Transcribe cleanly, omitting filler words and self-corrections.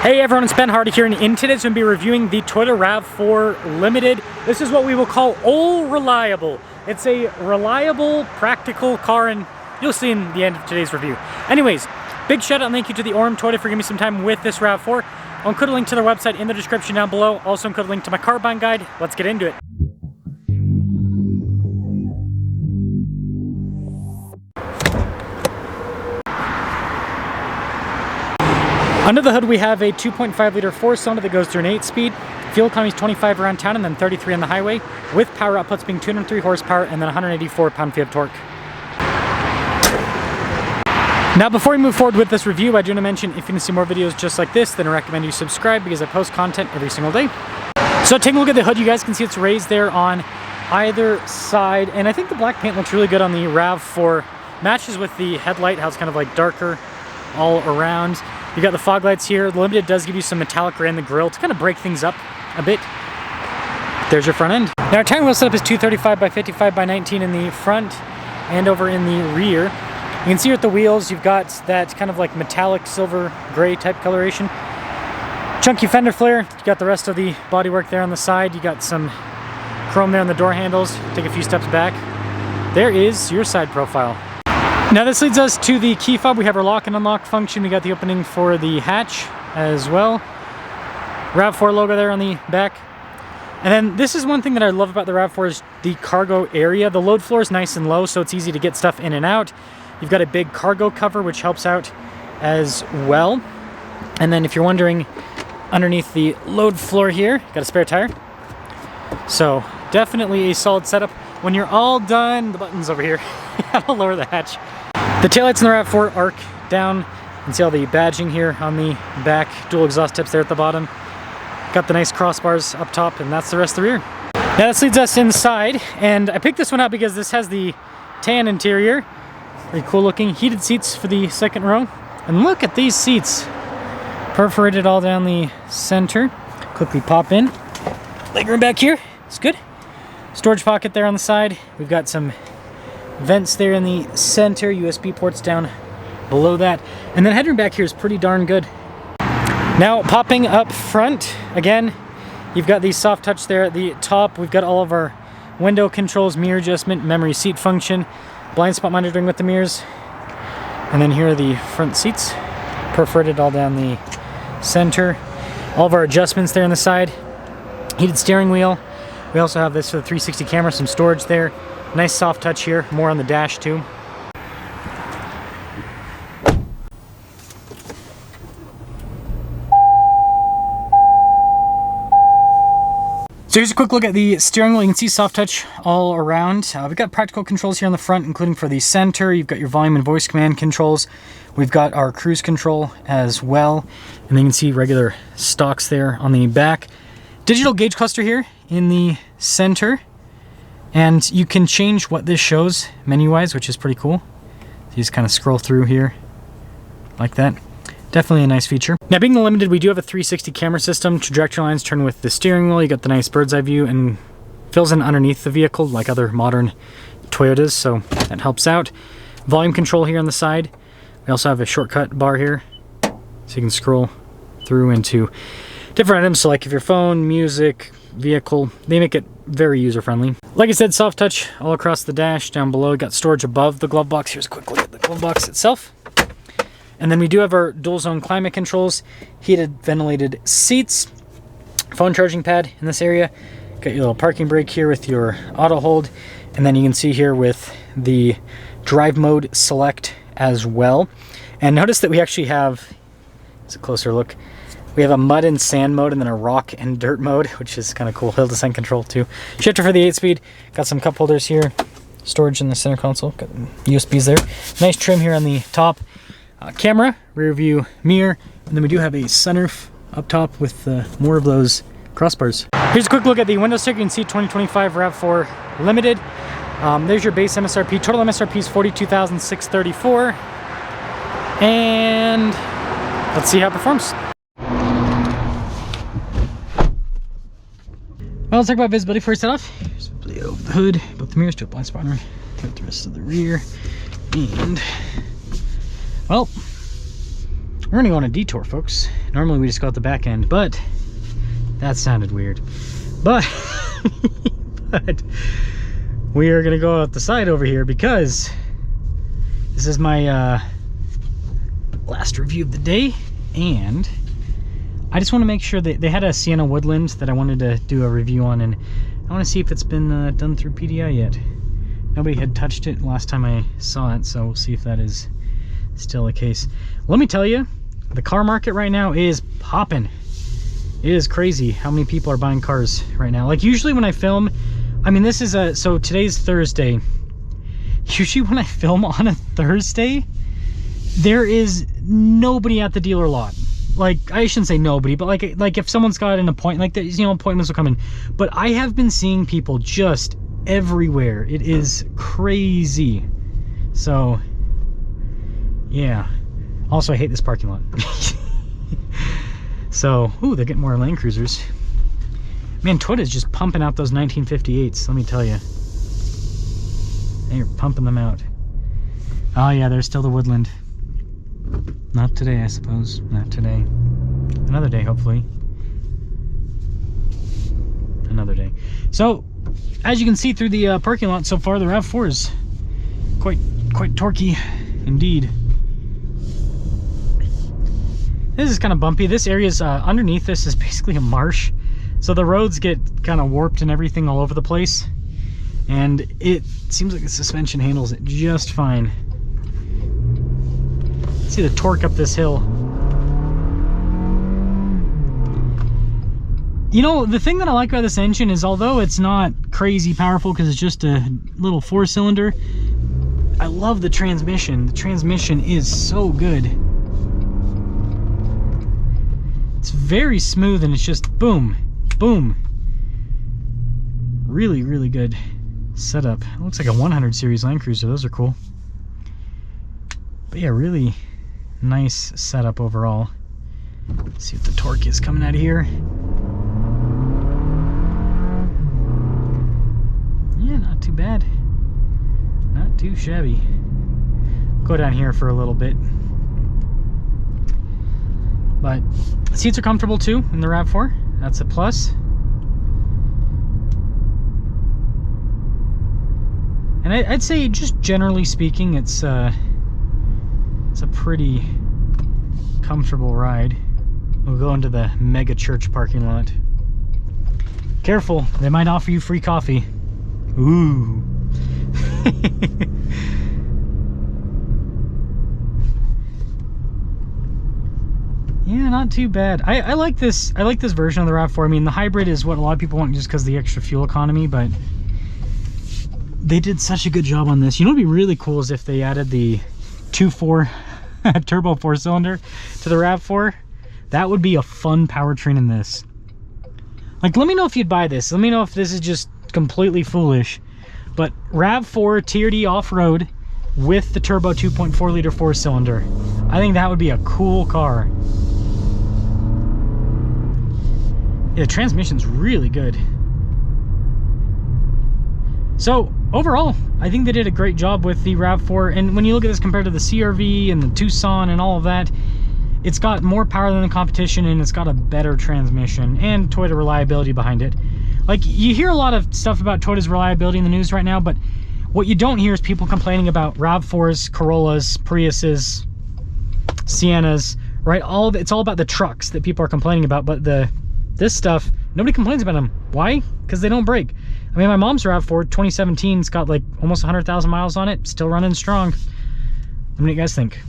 Hey everyone, it's Ben Hardy here, and in today's going to be reviewing the Toyota RAV4 Limited. This is what we will call all reliable. It's a reliable, practical car, and you'll see in the end of today's review. Anyways, big shout out and thank you to the Orem Toyota for giving me some time with this RAV4. I'll include a link to their website in the description down below. Also include a link to my car buying guide. Let's get into it. Under the hood we have a 2.5 liter 4-cylinder that goes through an 8-speed. Fuel economy is 25 around town and then 33 on the highway, with power outputs being 203 horsepower and then 184 pound-feet of torque. Now before we move forward with this review, I do want to mention if you want to see more videos just like this, then I recommend you subscribe because I post content every single day. So taking a look at the hood, you guys can see it's raised there on either side, and I think the black paint looks really good on the RAV4. Matches with the headlight, how it's kind of like darker all around. You got the fog lights here. The Limited does give you some metallic gray in the grille to kind of break things up a bit. There's your front end. Now our tire wheel setup is 235 by 55 by 19 in the front and over in the rear. You can see with the wheels, you've got that kind of like metallic silver gray type coloration. Chunky fender flare. You got the rest of the bodywork there on the side. You got some chrome there on the door handles. Take a few steps back. There is your side profile. Now this leads us to the key fob. We have our lock and unlock function. We got the opening for the hatch as well. RAV4 logo there on the back. And then this is one thing that I love about the RAV4 is the cargo area. The load floor is nice and low, so it's easy to get stuff in and out. You've got a big cargo cover, which helps out as well. And then if you're wondering, underneath the load floor here, got a spare tire. So definitely a solid setup. When you're all done, the button's over here. I'll lower the hatch. The taillights in the RAV4 arc down. You can see all the badging here on the back. Dual exhaust tips there at the bottom. Got the nice crossbars up top, and that's the rest of the rear. Now this leads us inside, and I picked this one out because this has the tan interior. Very cool looking. Heated seats for the second row. And look at these seats. Perforated all down the center. Quickly pop in. Legroom back here. It's good. Storage pocket there on the side. We've got some vents there in the center, USB ports down below that, and then headroom back here is pretty darn good. Now popping up front, again, you've got the soft touch there at the top. We've got all of our window controls, mirror adjustment, memory seat function, blind spot monitoring with the mirrors, and then here are the front seats, perforated all down the center. All of our adjustments there on the side, heated steering wheel. We also have this for the 360 camera, some storage there. Nice soft touch here, more on the dash too. So here's a quick look at the steering wheel. You can see soft touch all around. We've got practical controls here on the front, including for the center. You've got your volume and voice command controls. We've got our cruise control as well. And then you can see regular stocks there on the back. Digital gauge cluster here in the center. And you can change what this shows menu-wise, which is pretty cool. So you just kind of scroll through here like that. Definitely a nice feature. Now being the Limited, we do have a 360 camera system. Trajectory lines turn with the steering wheel. You got the nice bird's eye view and fills in underneath the vehicle like other modern Toyotas, so that helps out. Volume control here on the side. We also have a shortcut bar here, so you can scroll through into different items. So like if your phone, music, vehicle, they make it very user-friendly. Like I said, soft touch all across the dash. Down below, got storage above the glove box. Here's a quick look at the glove box itself. And then we do have our dual zone climate controls, heated ventilated seats, phone charging pad in this area. Got your little parking brake here with your auto hold. And then you can see here with the drive mode select as well. And notice that we actually have, it's a closer look, we have a mud and sand mode and then a rock and dirt mode, which is kind of cool. Hill descent control too. Shifter for the 8-speed. Got some cup holders here. Storage in the center console. Got USBs there. Nice trim here on the top. Camera, rear view mirror. And then we do have a sunroof up top with more of those crossbars. Here's a quick look at the window sticker. You can see 2025 RAV4 Limited. There's your base MSRP. Total MSRP is $42,634. And let's see how it performs. Well, let's talk about visibility before we set off. Here's visibility over the hood, both the mirrors, to a blind spot. Got the rest of the rear. And, well, We're gonna go on a detour, folks. Normally we just go out the back end, but that sounded weird. But, but we are gonna go out the side over here because this is my last review of the day, and I just want to make sure that they had a Sienna Woodland that I wanted to do a review on, and I want to see if it's been done through PDI yet. Nobody had touched it last time I saw it, so we'll see if that is still the case. Let me tell you, the car market right now is popping. It is crazy how many people are buying cars right now. Like usually when I film, I mean this is so today's Thursday. Usually when I film on a Thursday, there is nobody at the dealer lot. Like, I shouldn't say nobody, but like if someone's got an appointment, like, you know, appointments will come in. But I have been seeing people just everywhere. It is crazy. So, yeah. Also, I hate this parking lot. So, ooh, they're getting more Land Cruisers. Man, Toyota's just pumping out those 1958s, let me tell you. They're pumping them out. Oh yeah, there's still the Woodland. Not today, I suppose. Not today. Another day, hopefully. Another day. So, as you can see through the parking lot so far, the RAV4 is quite torquey indeed. This is kind of bumpy. This area is underneath this is basically a marsh, so the roads get kind of warped and everything all over the place, and it seems like the suspension handles it just fine. See the torque up this hill. You know, the thing that I like about this engine is, although it's not crazy powerful because it's just a little 4-cylinder, I love the transmission. The transmission is so good. It's very smooth and it's just boom, boom. Really, really good setup. It looks like a 100 series Land Cruiser. Those are cool. But yeah, really nice setup overall. Let's see what the torque is coming out of here. Yeah, not too bad. Not too shabby. Go down here for a little bit. But seats are comfortable too in the RAV4. That's a plus. And I'd say, just generally speaking, it's a pretty comfortable ride. We'll go into the mega church parking lot. Careful, they might offer you free coffee. Ooh. Yeah, not too bad. I like this. I like this version of the RAV4. I mean, the hybrid is what a lot of people want just because of the extra fuel economy, but they did such a good job on this. You know what would be really cool is if they added the 2.4 turbo 4-cylinder to the RAV4. That would be a fun powertrain in this. Like, let me know if you'd buy this. Let me know if this is just completely foolish. But RAV4 TRD off-road with the turbo 2.4 liter 4-cylinder. I think that would be a cool car. Yeah, the transmission's really good. So overall, I think they did a great job with the RAV4. And when you look at this compared to the CR-V and the Tucson and all of that, it's got more power than the competition, and it's got a better transmission and Toyota reliability behind it. Like, you hear a lot of stuff about Toyota's reliability in the news right now, but what you don't hear is people complaining about RAV4s, Corollas, Priuses, Siennas, right? It's all about the trucks that people are complaining about, but this stuff, nobody complains about them. Why? Because they don't break. I mean, my mom's RAV4 2017's got like almost 100,000 miles on it, still running strong. What do you guys think?